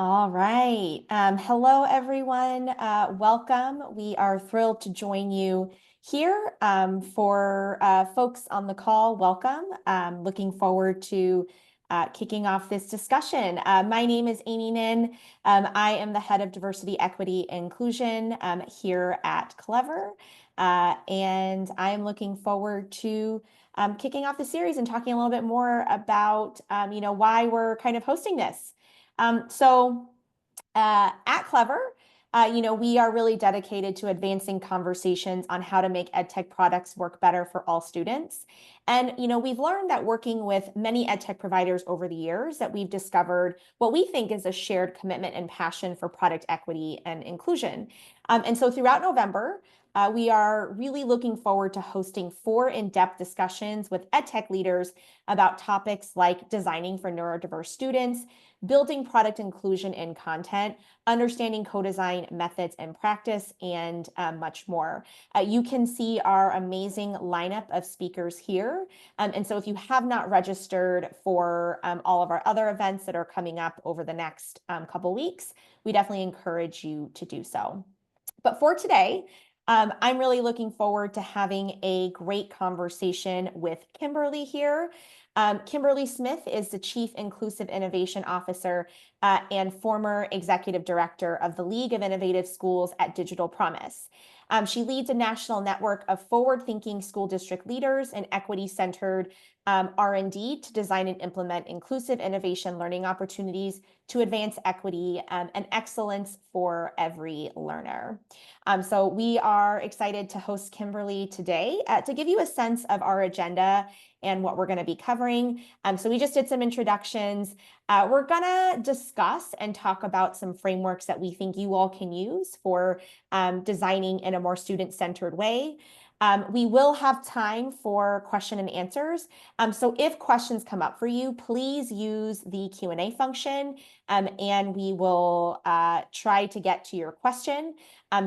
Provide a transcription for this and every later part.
All right. Hello, everyone. Welcome. We are thrilled to join you here. For folks on the call, welcome. Looking forward to kicking off this discussion. My name is Amy Nin. I am the head of diversity, equity, and inclusion here at Clever. And I am looking forward to kicking off the series and talking a little bit more about, why we're kind of hosting this. At Clever, we are really dedicated to advancing conversations on how to make edtech products work better for all students. And, we've learned that working with many edtech providers over the years that we've discovered what we think is a shared commitment and passion for product equity and inclusion. And so throughout November, we are really looking forward to hosting 4 in-depth discussions with edtech leaders about topics like designing for neurodiverse students, building product inclusion in content, understanding co-design methods and practice, and much more. You can see our amazing lineup of speakers here. And so if you have not registered for all of our other events that are coming up over the next couple weeks, we definitely encourage you to do so. But for today, I'm really looking forward to having a great conversation with Kimberly here. Kimberly Smith is the Chief Inclusive Innovation Officer and former Executive Director of the League of Innovative Schools at Digital Promise. She leads a national network of forward-thinking school district leaders and equity-centered R&D to design and implement inclusive innovation learning opportunities to advance equity and excellence for every learner. So we are excited to host Kimberly today to give you a sense of our agenda and what we're going to be covering. So we just did some introductions. We're going to discuss and talk about some frameworks that we think you all can use for designing in a more student-centered way. We will have time for question and answers. So if questions come up for you, please use the Q&A function and we will try to get to your question.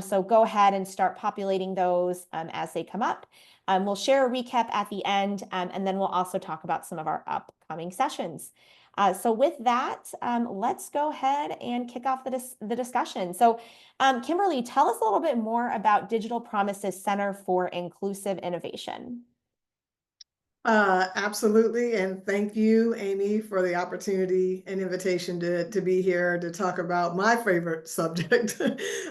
So go ahead and start populating those as they come up. We'll share a recap at the end, and then we'll also talk about some of our upcoming sessions. So with that, let's go ahead and kick off the discussion. So Kimberly, tell us a little bit more about Digital Promise's Center for Inclusive Innovation. Absolutely. And thank you, Amy, for the opportunity and invitation to be here to talk about my favorite subject,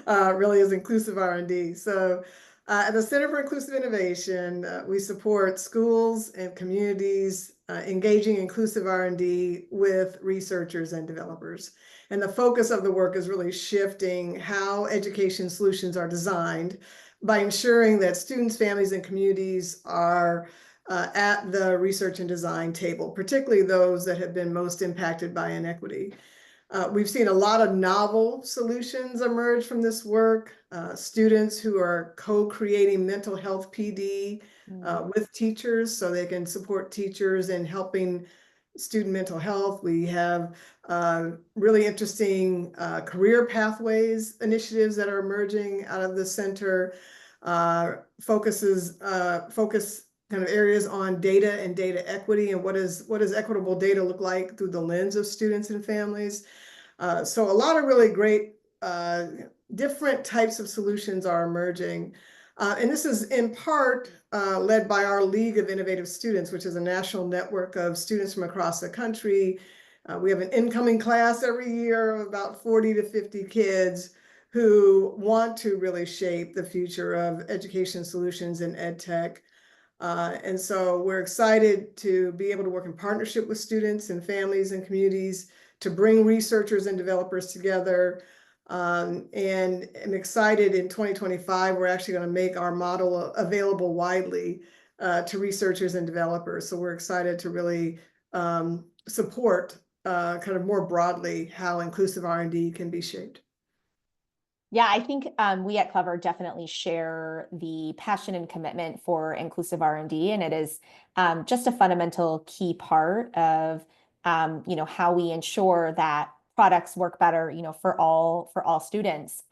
really is inclusive R&D. So at the Center for Inclusive Innovation, we support schools and communities engaging inclusive R&D with researchers and developers. And the focus of the work is really shifting how education solutions are designed by ensuring that students, families, and communities are at the research and design table, particularly those that have been most impacted by inequity. We've seen a lot of novel solutions emerge from this work. Students who are co-creating mental health PD with teachers so they can support teachers in helping student mental health. We have really interesting career pathways initiatives that are emerging out of the center. Focus kind of areas on data and data equity and what does equitable data look like through the lens of students and families. So a lot of really great different types of solutions are emerging. And this is in part led by our League of Innovative Students, which is a national network of students from across the country. We have an incoming class every year of about 40 to 50 kids who want to really shape the future of education solutions in EdTech. And so we're excited to be able to work in partnership with students and families and communities to bring researchers and developers together. And I'm excited in 2025, we're actually going to make our model available widely to researchers and developers. So we're excited to really support kind of more broadly how inclusive R&D can be shaped. Yeah, I think we at Clever definitely share the passion and commitment for inclusive R&D, and it is just a fundamental key part of how we ensure that products work better, for all students.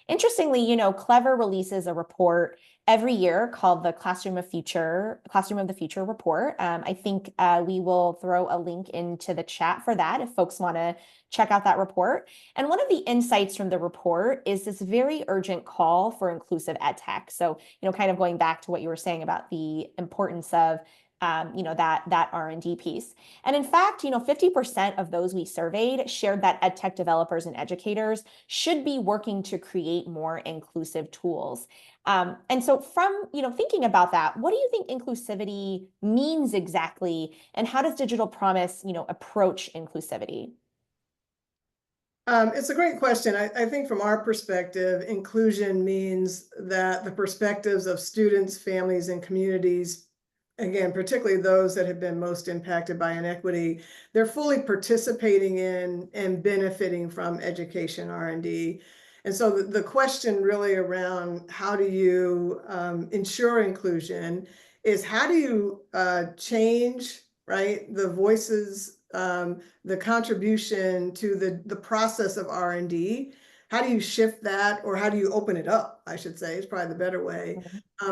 Interestingly, Clever releases a report every year called the Classroom of the Future report. I think we will throw a link into the chat for that if folks want to check out that report. And one of the insights from the report is this very urgent call for inclusive ed tech. So, kind of going back to what you were saying about the importance of that R&D piece. And in fact, 50% of those we surveyed shared that ed tech developers and educators should be working to create more inclusive tools. And so from, thinking about that, what do you think inclusivity means exactly? And how does Digital Promise, approach inclusivity? It's a great question. I think from our perspective, inclusion means that the perspectives of students, families, and communities, again, particularly those that have been most impacted by inequity, they're fully participating in and benefiting from education R&D. And so the question really around how do you ensure inclusion is how do you change, right, the voices, the contribution to the process of R&D. How do you shift that, or how do you open it up, I should say, is probably the better way,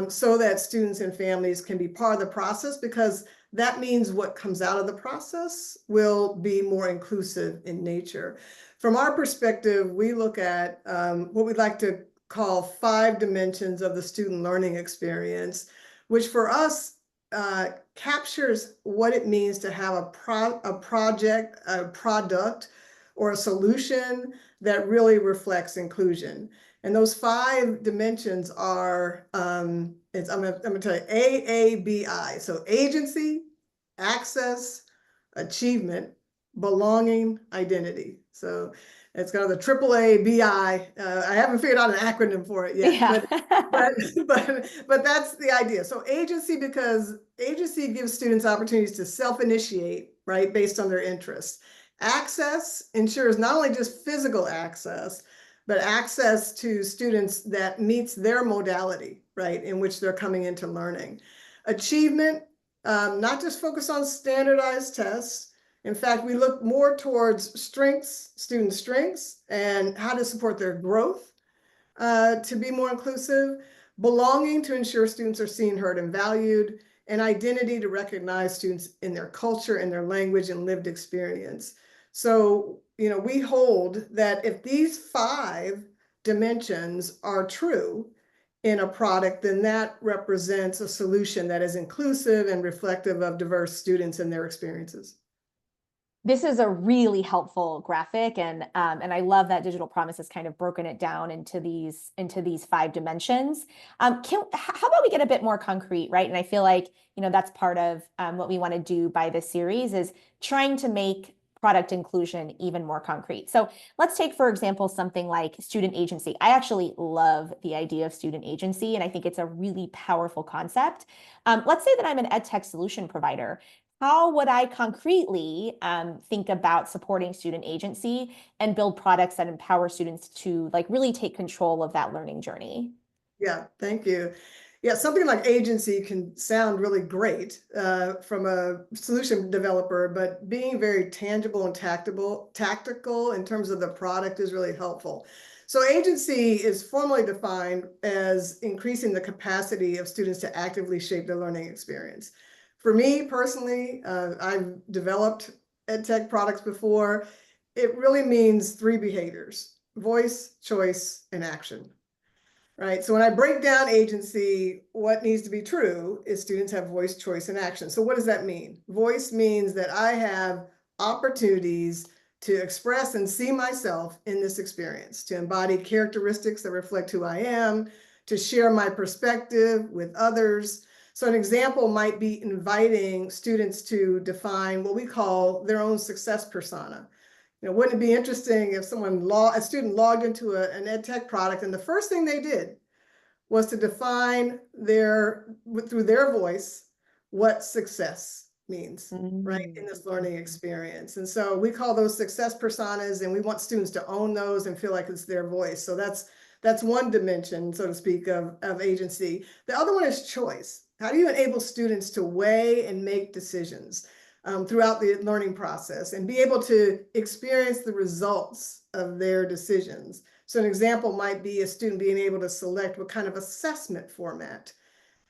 so that students and families can be part of the process, because that means what comes out of the process will be more inclusive in nature. From our perspective, we look at what we'd like to call 5 dimensions of the student learning experience, which for us captures what it means to have a project, a product, or a solution that really reflects inclusion. And those 5 dimensions are, I'm gonna tell you, AABI. So agency, access, achievement, belonging, identity. So it's kind of the AAABI. I haven't figured out an acronym for it yet, Yeah. but that's the idea. So agency, because agency gives students opportunities to self-initiate, right, based on their interests. Access ensures not only just physical access, but access to students that meets their modality, right, in which they're coming into learning. Achievement, not just focus on standardized tests. In fact, we look more towards strengths, student strengths, and how to support their growth to be more inclusive. Belonging, to ensure students are seen, heard, and valued. And identity, to recognize students in their culture, in their language, and lived experience. So, we hold that if these 5 dimensions are true in a product, then that represents a solution that is inclusive and reflective of diverse students and their experiences. This is a really helpful graphic, and I love that Digital Promise has kind of broken it down into these 5 dimensions. How about we get a bit more concrete, right? And I feel like that's part of what we want to do by this series is trying to make product inclusion even more concrete. So let's take, for example, something like student agency. I actually love the idea of student agency, and I think it's a really powerful concept. Let's say that I'm an ed tech solution provider. How would I concretely think about supporting student agency and build products that empower students to really take control of that learning journey? Yeah, thank you. Yeah, something like agency can sound really great from a solution developer, but being very tangible and tactical in terms of the product is really helpful. So agency is formally defined as increasing the capacity of students to actively shape their learning experience. For me personally, I've developed edtech products before. It really means 3 behaviors: voice, choice, and action. Right. So when I break down agency, what needs to be true is students have voice, choice, and action. So what does that mean? Voice means that I have opportunities to express and see myself in this experience, to embody characteristics that reflect who I am, to share my perspective with others. So an example might be inviting students to define what we call their own success persona. Wouldn't it be interesting if a student logged into an ed tech product and the first thing they did was to define through their voice, what success means, right, in this learning experience. And so we call those success personas, and we want students to own those and feel like it's their voice. So that's one dimension, so to speak, of agency. The other one is choice. How do you enable students to weigh and make decisions throughout the learning process and be able to experience the results of their decisions? So an example might be a student being able to select what kind of assessment format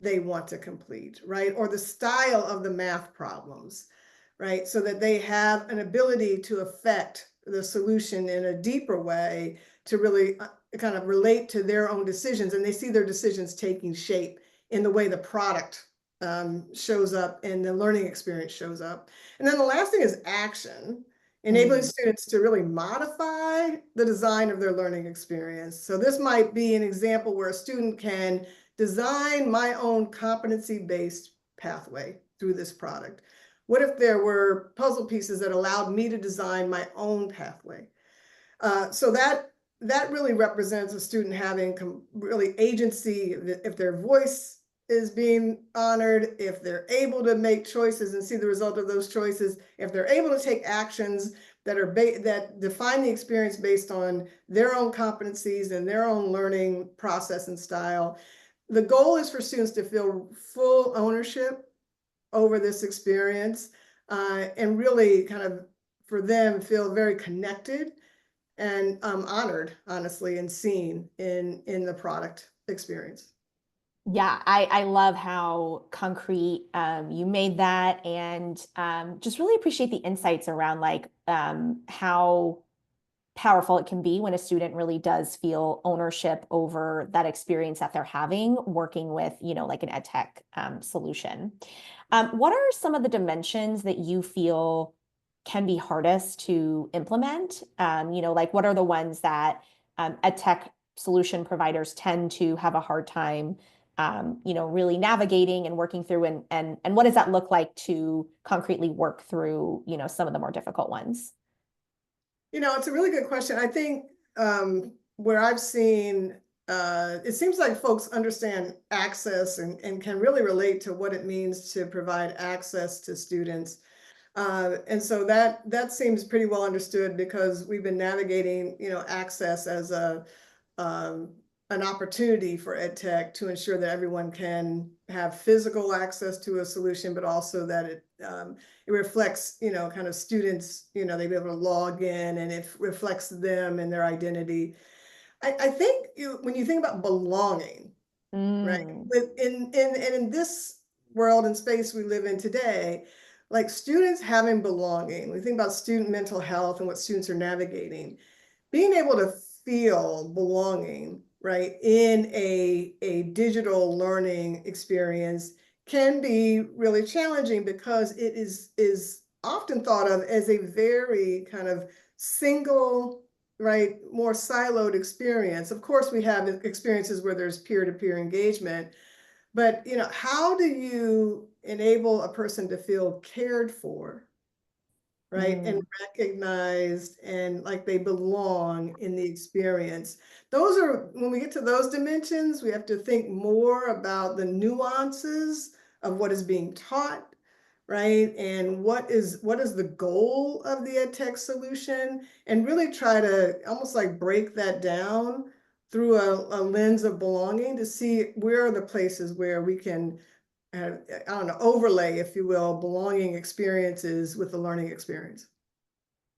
they want to complete, right? Or the style of the math problems, right? So that they have an ability to affect the solution in a deeper way to really kind of relate to their own decisions. And they see their decisions taking shape in the way the product shows up and the learning experience shows up. And then the last thing is action, enabling Mm. students to really modify the design of their learning experience. So this might be an example where a student can design my own competency-based pathway through this product. What if there were puzzle pieces that allowed me to design my own pathway? So that really represents a student having really agency, if their voice is being honored, if they're able to make choices and see the result of those choices, if they're able to take actions that define the experience based on their own competencies and their own learning process and style. The goal is for students to feel full ownership over this experience and really kind of for them feel very connected and honored, honestly, and seen in the product experience. Yeah, I love how concrete you made that, and just really appreciate the insights around like how powerful it can be when a student really does feel ownership over that experience that they're having working with, like an ed tech solution. What are some of the dimensions that you feel can be hardest to implement? Like what are the ones that ed tech solution providers tend to have a hard time, really navigating and working through, and what does that look like to concretely work through, some of the more difficult ones? It's a really good question. I think where I've seen, it seems like folks understand access and can really relate to what it means to provide access to students. And so that seems pretty well understood because we've been navigating, access as um, an opportunity for ed tech to ensure that everyone can have physical access to a solution, but also that it reflects, kind of students, they be able to log in and it reflects them and their identity. I think when you think about belonging, right, Mm. in this world and space we live in today, like students having belonging, we think about student mental health and what students are navigating, being able to feel belonging, right, in a digital learning experience can be really challenging because it is often thought of as a very kind of single, right, more siloed experience. Of course, we have experiences where there's peer-to-peer engagement, but how do you enable a person to feel cared for, right? And Mm. recognized and like they belong in the experience. Those are, when we get to those dimensions, we have to think more about the nuances of what is being taught, right? And what is the goal of the ed tech solution, and really try to almost like break that down through a lens of belonging to see where are the places where we can I don't know, overlay, if you will, belonging experiences with the learning experience.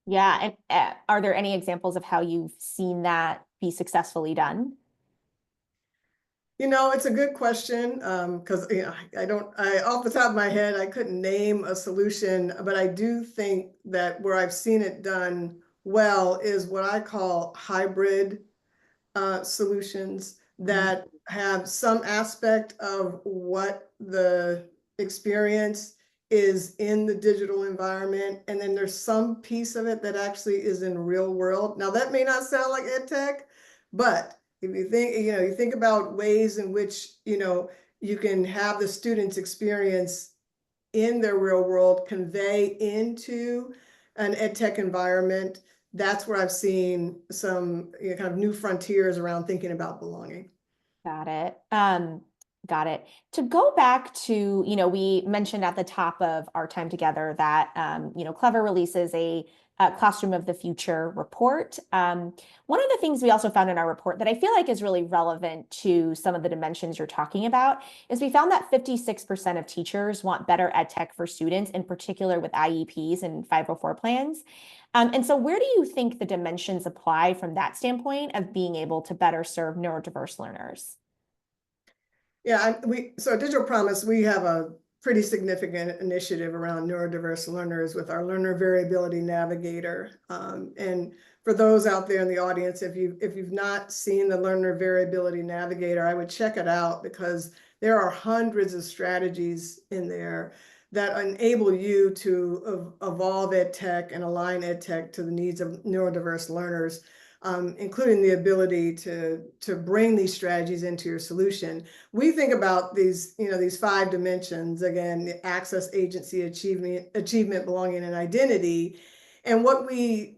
Yeah. And are there any examples of how you've seen that be successfully done? It's a good question because I don't, off the top of my head, I couldn't name a solution, but I do think that where I've seen it done well is what I call hybrid solutions Mm. that have some aspect of what the experience is in the digital environment, and then there's some piece of it that actually is in real world. Now that may not sound like ed tech, but if you think, you think about ways in which, you can have the students experience in their real world convey into an ed tech environment, that's where I've seen some kind of new frontiers around thinking about belonging. Got it. Got it. To go back to, we mentioned at the top of our time together that, Clever releases a Classroom of the Future report. One of the things we also found in our report that I feel like is really relevant to some of the dimensions you're talking about is we found that 56% of teachers want better ed tech for students, in particular with IEPs and 504 plans. And so where do you think the dimensions apply from that standpoint of being able to better serve neurodiverse learners? Yeah, so at Digital Promise, we have a pretty significant initiative around neurodiverse learners with our Learner Variability Navigator. And for those out there in the audience, if you've not seen the Learner Variability Navigator, I would check it out because there are hundreds of strategies in there that enable you to evolve edtech and align edtech to the needs of neurodiverse learners, including the ability to bring these strategies into your solution. We think about these, these 5 dimensions, again, access, agency, achievement, belonging, and identity. And what we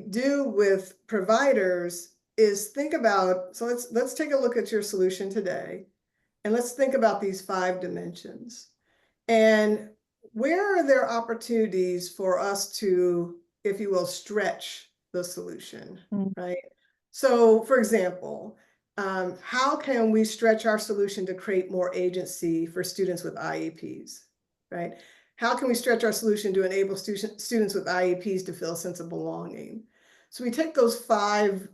do with providers is think about, so let's take a look at your solution today, and let's think about these 5 dimensions. And where are there opportunities for us to, if you will, stretch the solution, right? So, for example, how can we stretch our solution to create more agency for students with IEPs, right? How can we stretch our solution to enable students with IEPs to feel a sense of belonging? So we take those 5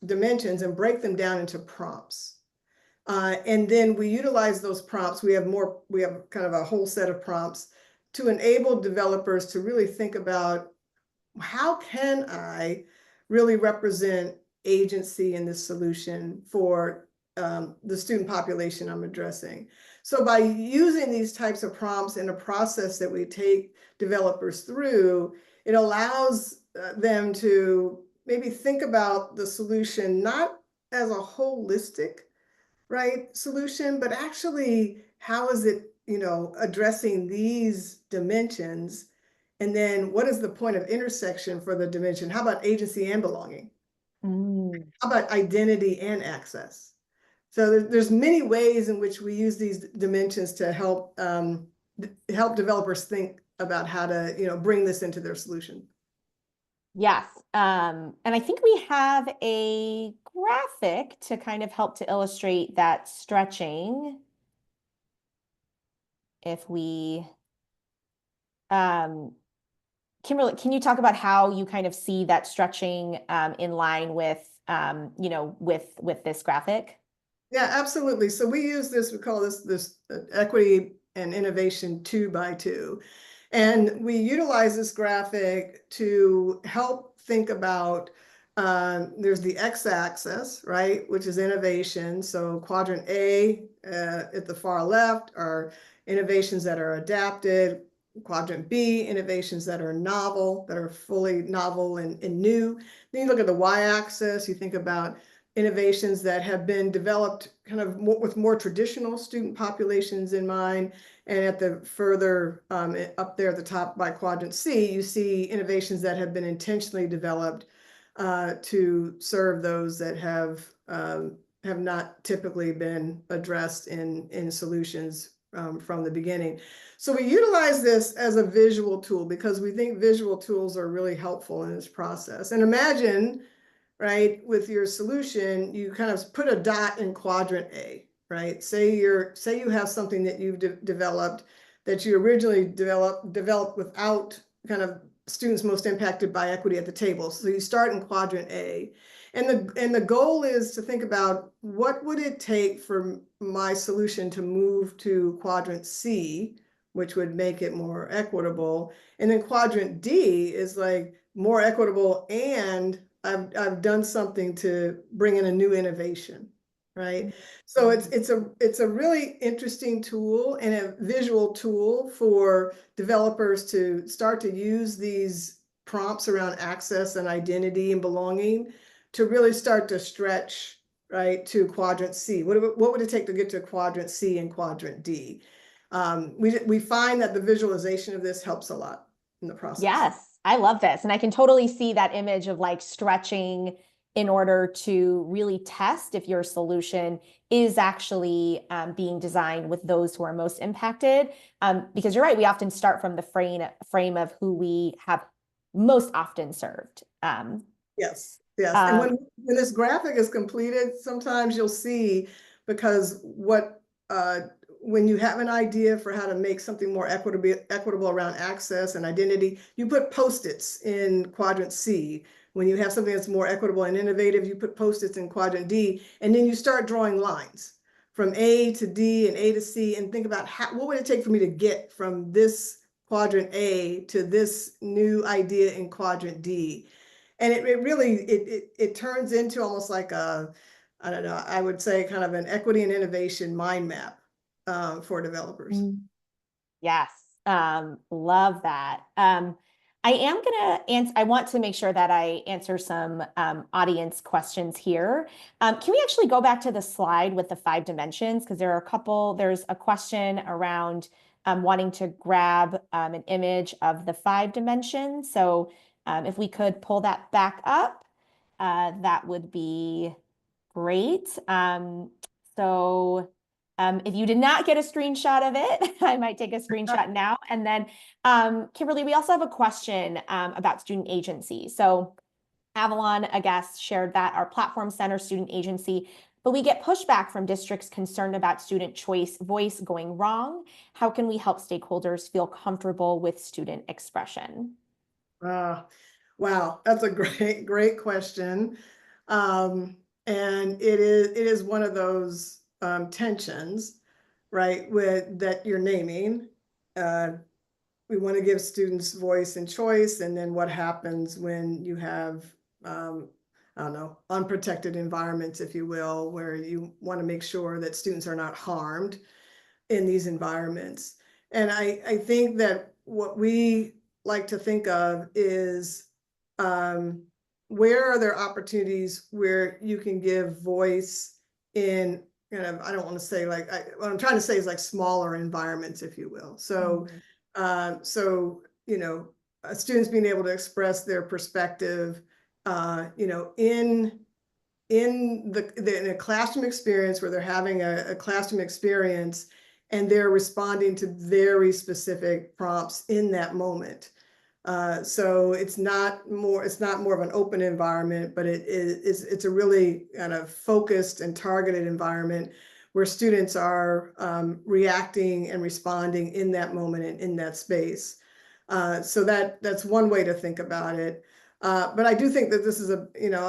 dimensions and break them down into prompts. And then we utilize those prompts. We have kind of a whole set of prompts to enable developers to really think about, how can I really represent agency in this solution for the student population I'm addressing? So by using these types of prompts in a process that we take developers through, it allows them to maybe think about the solution not as a holistic, right, solution, but actually how is it, addressing these dimensions? And then what is the point of intersection for the dimension? How about agency and belonging? Mm. How about identity and access? So there's many ways in which we use these dimensions to help developers think about how to, bring this into their solution. Yes. And I think we have a graphic to kind of help to illustrate that stretching. If we, Kimberly, can you talk about how you kind of see that stretching in line with, with this graphic? Yeah, absolutely. So we use this, we call this equity and innovation 2x2. And we utilize this graphic to help think about, there's the x-axis, right, which is innovation. So quadrant A at the far left are innovations that are adapted. Quadrant B, innovations that are novel, that are fully novel and new. Then you look at the y-axis, you think about innovations that have been developed kind of with more traditional student populations in mind. And at the further up there at the top by quadrant C, you see innovations that have been intentionally developed to serve those that have not typically been addressed in solutions from the beginning. So we utilize this as a visual tool because we think visual tools are really helpful in this process. And imagine, right, with your solution, you kind of put a dot in quadrant A, right? Say you have something that you've developed that you originally developed without kind of students most impacted by equity at the table. So you start in quadrant A. And the goal is to think about, what would it take for my solution to move to quadrant C, which would make it more equitable. And then quadrant D is like more equitable, and I've done something to bring in a new innovation, right? So it's a really interesting tool and a visual tool for developers to start to use these prompts around access and identity and belonging to really start to stretch, right, to quadrant C. What would it take to get to quadrant C and quadrant D? We find that the visualization of this helps a lot in the process. Yes, I love this. And I can totally see that image of like stretching in order to really test if your solution is actually being designed with those who are most impacted. Because you're right, we often start from the frame of who we have most often served. Yes, yes. And when this graphic is completed, sometimes you'll see, because when you have an idea for how to make something more equitable around access and identity, you put Post-its in quadrant C. When you have something that's more equitable and innovative, you put Post-its in quadrant D, and then you start drawing lines from A to D and A to C, and think about what would it take for me to get from this quadrant A to this new idea in quadrant D. And it really, it turns into almost like a, I don't know, I would say kind of an equity and innovation mind map for developers. Yes, love that. I am gonna answer, I want to make sure that I answer some audience questions here. Can we actually go back to the slide with the 5 dimensions? Because there are a couple, there's a question around wanting to grab an image of the 5 dimensions. So if we could pull that back up, that would be great. So if you did not get a screenshot of it, I might take a screenshot now. And then, Kimberly, we also have a question about student agency. So Avalon, a guest, shared that our platform centers student agency, but we get pushback from districts concerned about student choice voice going wrong. How can we help stakeholders feel comfortable with student expression? Wow, that's a great question. And it is one of those tensions, right, with that you're naming. We want to give students voice and choice, and then what happens when you have I don't know, unprotected environments, if you will, where you want to make sure that students are not harmed in these environments. And I think that what we like to think of is where are there opportunities where you can give voice in kind of, I don't want to say like, what I'm trying to say is like smaller environments, if you will. So, students being able to express their perspective, in a classroom experience where they're having a classroom experience and they're responding to very specific prompts in that moment. So it's not more of an open environment, but it's a really kind of focused and targeted environment where students are reacting and responding in that moment and in that space. So that's one way to think about it. But I do think that this is a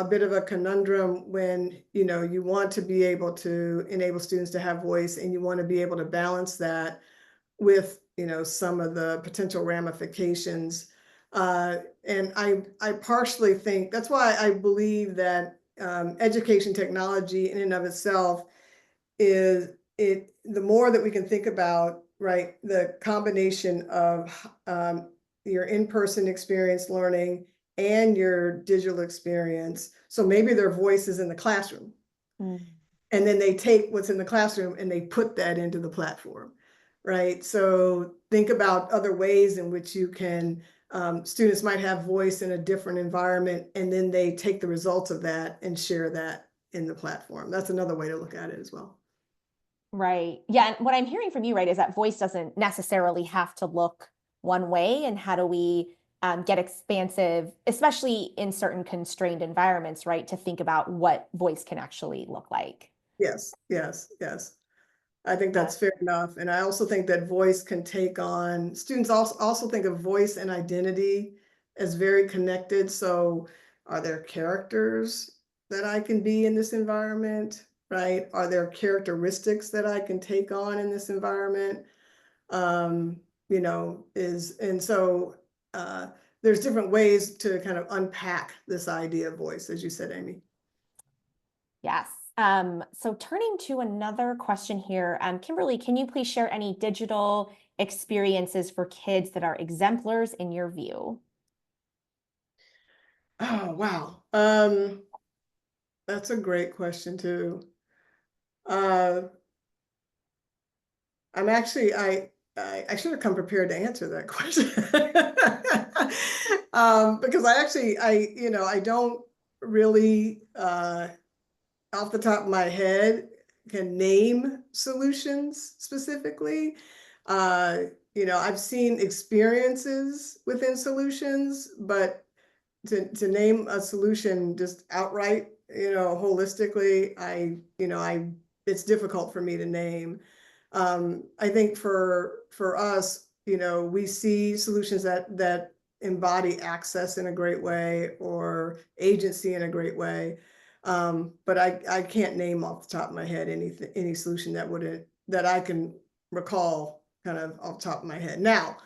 bit of a conundrum when, you want to be able to enable students to have voice, and you want to be able to balance that with, some of the potential ramifications. And I partially think that's why I believe that education technology in and of itself is the more that we can think about, right, the combination of your in-person experience learning and your digital experience. So maybe their voice is in the classroom, and then they take what's in the classroom and they put that into the platform, right? So think about other ways in which you can, students might have voice in a different environment, and then they take the results of that and share that in the platform. That's another way to look at it as well. Right. Yeah. And what I'm hearing from you, right, is that voice doesn't necessarily have to look one way. And how do we get expansive, especially in certain constrained environments, right, to think about what voice can actually look like? Yes, yes, yes. I think Yeah. that's fair enough. And I also think that voice can take on, students also think of voice and identity as very connected. So are there characters that I can be in this environment, right? Are there characteristics that I can take on in this environment? And so there's different ways to kind of unpack this idea of voice, as you said, Amy. Yes. So turning to another question here, Kimberly, can you please share any digital experiences for kids that are exemplars in your view? Oh, wow. That's a great question too. Uh, I'm actually, I should have come prepared to answer that question. Because I don't really, off the top of my head, can name solutions specifically. I've seen experiences within solutions, but to name a solution just outright, holistically, it's difficult for me to name. I think for us, we see solutions that embody access in a great way or agency in a great way. But I can't name off the top of my head any solution that I can recall kind of off the top of my head. Now,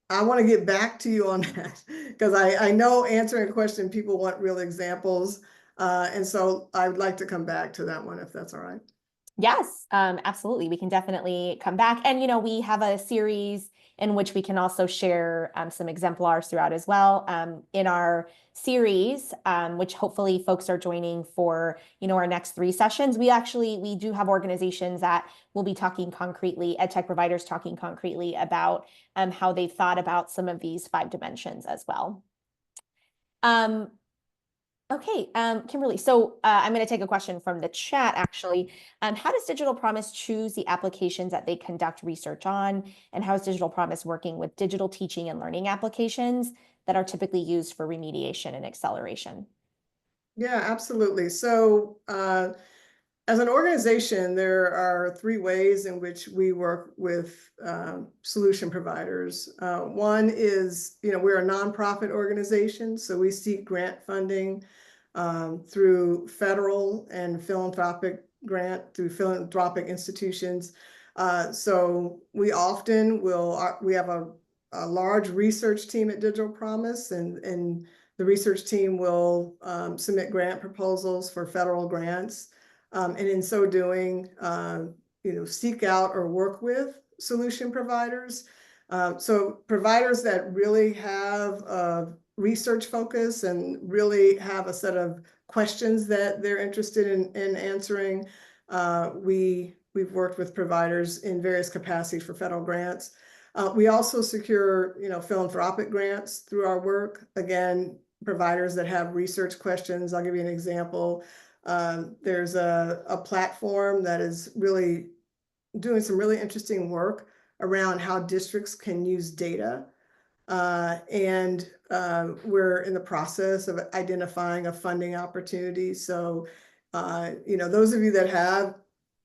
I want to get back to you on that because I know answering a question, people want real examples. And so I would like to come back to that one if that's all right. Yes, absolutely. We can definitely come back. And, we have a series in which we can also share some exemplars throughout as well. In our series, which hopefully folks are joining for, our next 3 sessions, we do have organizations that will be talking concretely, edtech providers talking concretely about how they've thought about some of these 5 dimensions as well. Okay, Kimberly, so I'm going to take a question from the chat, actually. How does Digital Promise choose the applications that they conduct research on? And how is Digital Promise working with digital teaching and learning applications that are typically used for remediation and acceleration? Yeah, absolutely. So as an organization, there are 3 ways in which we work with solution providers. One is, we're a nonprofit organization, so we seek grant funding through federal and philanthropic grant through philanthropic institutions. So we often we have a large research team at Digital Promise, and the research team will submit grant proposals for federal grants. And in so doing, seek out or work with solution providers. So providers that really have a research focus and really have a set of questions that they're interested in answering. We've worked with providers in various capacities for federal grants. We also secure, philanthropic grants through our work. Again, providers that have research questions. I'll give you an example. There's a platform that is really doing some really interesting work around how districts can use data. And we're in the process of identifying a funding opportunity. So, those of you that have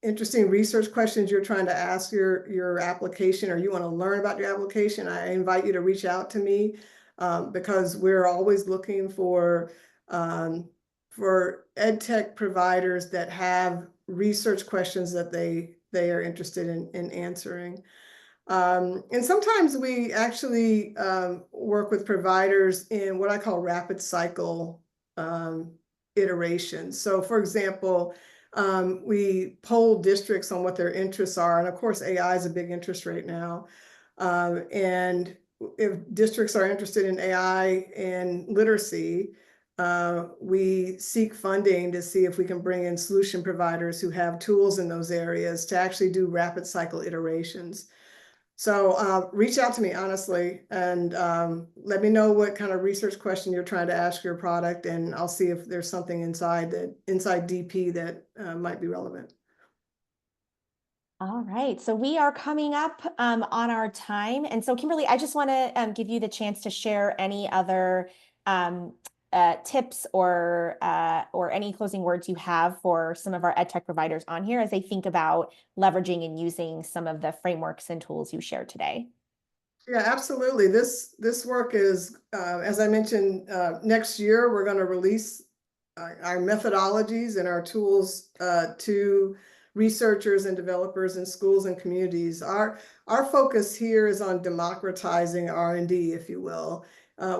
interesting research questions you're trying to ask your application, or you want to learn about your application, I invite you to reach out to me because we're always looking for edtech providers that have research questions that they are interested in answering. And sometimes we actually work with providers in what I call rapid cycle iterations. So for example, we poll districts on what their interests are. And of course, AI is a big interest right now. And if districts are interested in AI and literacy, we seek funding to see if we can bring in solution providers who have tools in those areas to actually do rapid cycle iterations. So reach out to me, honestly, and let me know what kind of research question you're trying to ask your product, and I'll see if there's something inside DP that might be relevant. All right, so we are coming up on our time. And so Kimberly, I just want to give you the chance to share any other tips or any closing words you have for some of our edtech providers on here as they think about leveraging and using some of the frameworks and tools you shared today. Yeah, absolutely. This work is, as I mentioned, next year we're going to release our methodologies and our tools to researchers and developers in schools and communities. Our focus here is on democratizing R&D, if you will.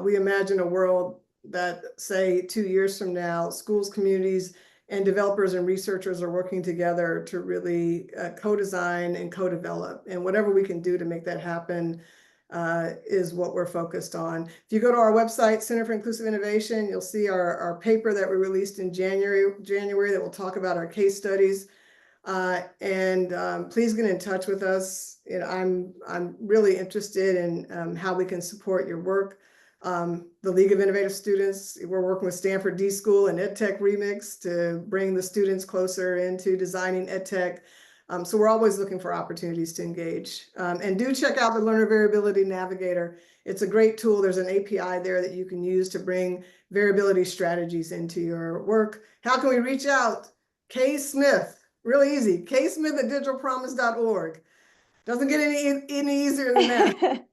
We imagine a world that, say, 2 years from now, schools, communities, and developers and researchers are working together to really co-design and co-develop. And whatever we can do to make that happen is what we're focused on. If you go to our website, Center for Inclusive Innovation, you'll see our paper that we released in January that will talk about our case studies. And please get in touch with us. I'm really interested in how we can support your work. The League of Innovative Students, we're working with Stanford D School and EdTech Remix to bring the students closer into designing EdTech. So we're always looking for opportunities to engage. And do check out the Learner Variability Navigator. It's a great tool. There's an API there that you can use to bring variability strategies into your work. How can we reach out? K. Smith Really easy. ksmith@digitalpromise.org. Doesn't get any easier than that.